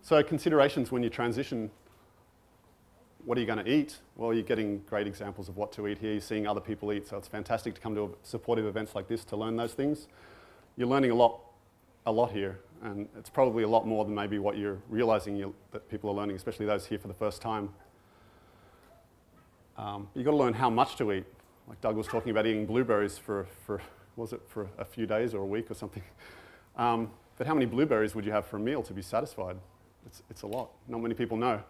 So considerations when you transition, what are you going to eat? Well, you're getting great examples of what to eat here. You're seeing other people eat, so it's fantastic to come to supportive events like this to learn those things. You're learning a lot here, and it's probably a lot more than maybe what you're realizing that people are learning, especially those here for the first time. You've got to learn how much to eat. Like Doug was talking about eating blueberries for a few days or a week or something. But how many blueberries would you have for a meal to be satisfied? It's a lot. Not many people know.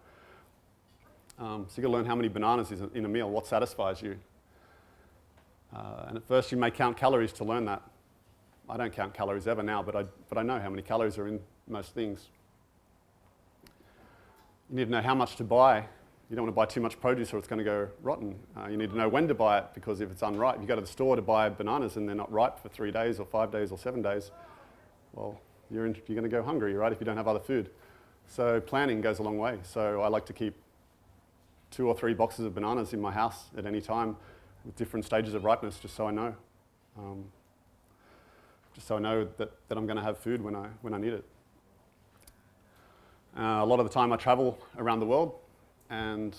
So you've got to learn how many bananas is in a meal, what satisfies you. And at first you may count calories to learn that. I don't count calories ever now, but I know how many calories are in most things. You need to know how much to buy. You don't want to buy too much produce or it's going to go rotten. You need to know when to buy it, because if it's unripe, you go to the store to buy bananas and they're not ripe for 3 days or 5 days or 7 days, well, you're going to go hungry, right, if you don't have other food. So planning goes a long way. So I like to keep 2 or 3 boxes of bananas in my house at any time with different stages of ripeness, just so I know. Just so I know that I'm going to have food when I need it. A lot of the time I travel around the world, and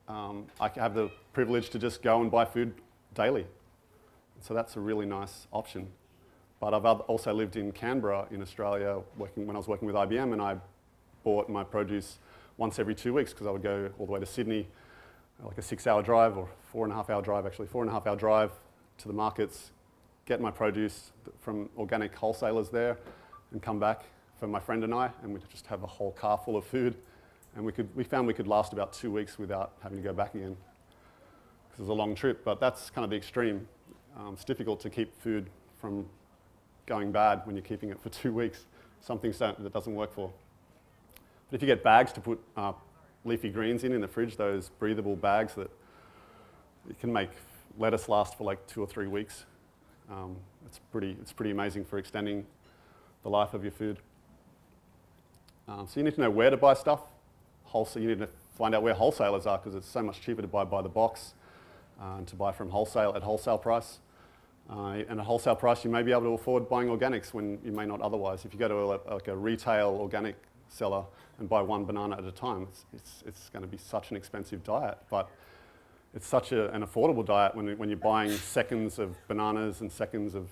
I have the privilege to just go and buy food daily. So that's a really nice option. But I've also lived in Canberra in Australia when I was working with IBM, and I bought my produce once every 2 weeks, because I would go all the way to Sydney, like a 6-hour drive, or 4.5-hour drive actually, 4.5-hour drive to the markets, get my produce from organic wholesalers there, and come back for my friend and I, and we'd just have a whole car full of food. And we found we could last about 2 weeks without having to go back again. This is a long trip, but that's kind of the extreme. It's difficult to keep food from going bad when you're keeping it for 2 weeks. Some things that doesn't work for. But if you get bags to put leafy greens in the fridge, those breathable bags that you can make lettuce last for like 2 or 3 weeks. It's pretty amazing for extending the life of your food. So you need to know where to buy stuff. You need to find out where wholesalers are, because it's so much cheaper to buy by the box and to buy from wholesale at wholesale price. And at wholesale price, you may be able to afford buying organics when you may not otherwise. If you go to a retail organic seller and buy 1 banana at a time, it's going to be such an expensive diet. But it's such an affordable diet when you're buying seconds of bananas and seconds of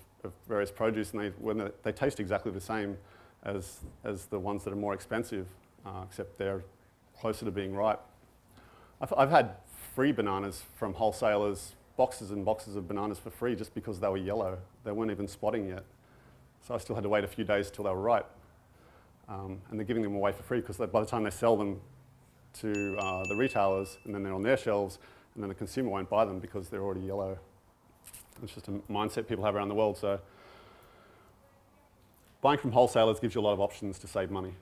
various produce, and they taste exactly the same as the ones that are more expensive, except they're closer to being ripe. I've had free bananas from wholesalers, boxes and boxes of bananas for free, just because they were yellow. They weren't even spotting yet. So I still had to wait a few days till they were ripe. And they're giving them away for free, because by the time they sell them to the retailers, and then they're on their shelves, and then the consumer won't buy them because they're already yellow. It's just a mindset people have around the world. So buying from wholesalers gives you a lot of options to save money.